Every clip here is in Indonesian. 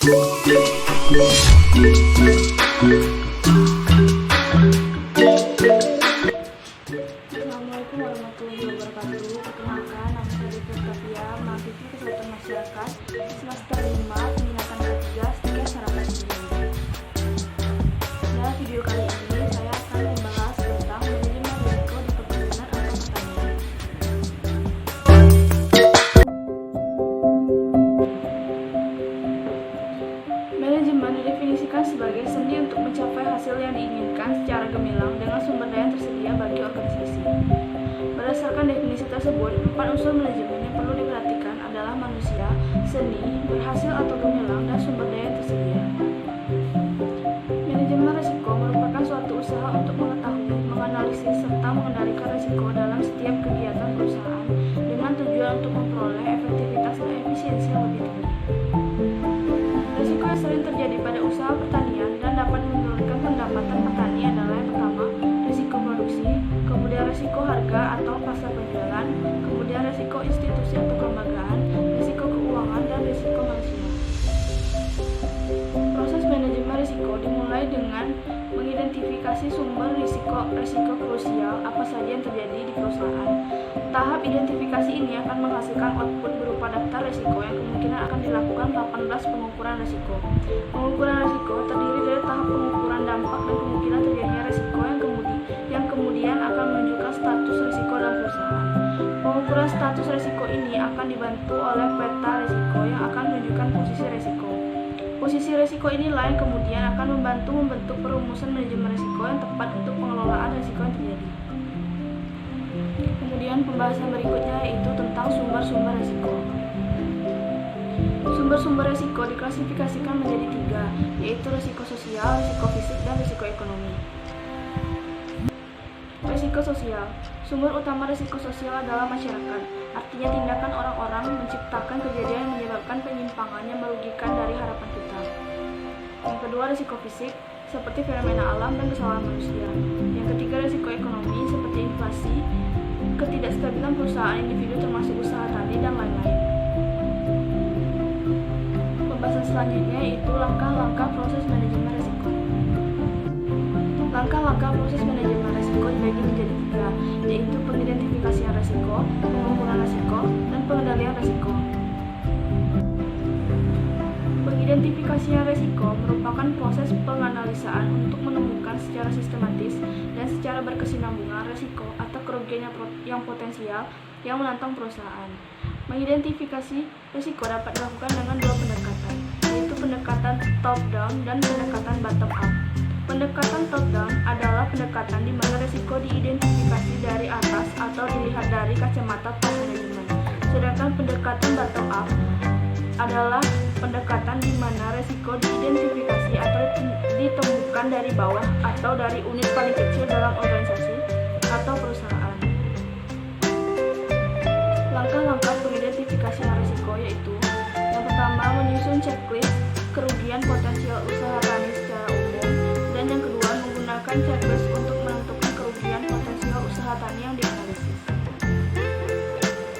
Assalamualaikum warahmatullahi wabarakatuh. Perkenalkan, nama saya Rifat Kafia, mahasiswi Kesehatan Masyarakat semester 5, peminatan ketiga, Stika Sarapan Sendiri. Dalam video kali ini, saya akan membahas tentang manajemen risiko di perkebunan atau pertanian. Manajemen didefinisikan sebagai seni untuk mencapai hasil yang diinginkan secara gemilang dengan sumber daya yang tersedia bagi organisasi. Berdasarkan definisi tersebut, 4 unsur manajemen yang perlu diperhatikan adalah manusia, seni, berhasil atau gemilang, dan sumber daya yang tersedia. Manajemen risiko merupakan suatu usaha untuk mengetahui, menganalisis, serta mengendalikan risiko dalam setiap kegiatan perusahaan dengan tujuan untuk memperoleh efektivitas dan efisiensi yang lebih tinggi. Risiko yang sering terjadi pada usaha pertanian dan dapat menurunkan pendapatan petani adalah yang pertama, risiko produksi, kemudian risiko harga atau pasar penjualan, kemudian risiko institusi atau kelembagaan, risiko keuangan, dan risiko manusia. Proses manajemen risiko dimulai dengan mengidentifikasi sumber risiko krusial apa saja yang terjadi di perusahaan. Tahap identifikasi ini akan menghasilkan output berupa daftar risiko yang kemungkinan akan dilakukan 18 pengukuran risiko. Pengukuran risiko terdiri dari tahap pengukuran dampak dan kemungkinan terjadinya risiko yang kemudian akan menunjukkan status risiko dalam perusahaan. Pengukuran status risiko ini akan dibantu oleh peta risiko yang akan menunjukkan posisi risiko. Posisi risiko inilah yang kemudian akan membantu membentuk perumusan manajemen risiko yang tepat untuk pengelolaan risiko yang terjadi. Kemudian pembahasan berikutnya yaitu tentang sumber-sumber risiko. Sumber-sumber risiko diklasifikasikan menjadi 3, yaitu risiko sosial, risiko fisik, dan risiko ekonomi. Risiko sosial. Sumber utama risiko sosial adalah masyarakat, artinya tindakan orang-orang menciptakan kejadian yang menyebabkan penyimpangan yang merugikan dari harapan kita. Yang kedua, risiko fisik, seperti fenomena alam dan kesalahan manusia. Yang ketiga, risiko ekonomi, seperti inflasi, ketidakstabilan perusahaan individu termasuk usaha tani, dan lain-lain. Pembahasan selanjutnya yaitu langkah-langkah proses manajemen risiko. Langkah-langkah proses manajemen risiko dibagi menjadi 3, yaitu pengidentifikasian risiko, pengukuran risiko, dan pengendalian risiko. Pengidentifikasian risiko merupakan proses penganalisaan untuk menemukan secara sistematis dan secara berkesinambungan risiko atau kerugian yang potensial yang menantang perusahaan. Mengidentifikasi risiko dapat dilakukan dengan 2 pendekatan, yaitu pendekatan top-down dan pendekatan bottom-up. Pendekatan top-down adalah pendekatan di mana risiko diidentifikasi dari atas atau dilihat dari kacamata top manajemen. Sedangkan pendekatan bottom-up adalah pendekatan di mana risiko diidentifikasi atau ditemukan dari bawah atau dari unit paling kecil dalam organisasi atau perusahaan. Langkah-langkah pengidentifikasian risiko yaitu: yang pertama, menyusun checklist kerugian potensial usaha tani secara umum, dan yang kedua, menggunakan checklist untuk menentukan kerugian potensial usaha tani yang dianalisis.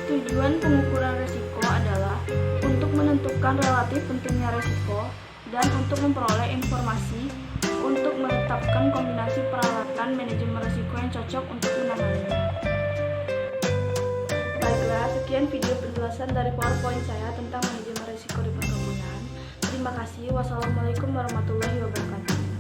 Tujuan pengukuran risiko adalah untuk menentukan relatif pentingnya risiko dan untuk memperoleh informasi untuk menetapkan kombinasi peralatan manajemen risiko yang cocok untuk menanganinya. Baiklah, sekian video penjelasan dari PowerPoint saya tentang manajemen risiko di perkebunan. Terima kasih. Wassalamualaikum warahmatullahi wabarakatuh.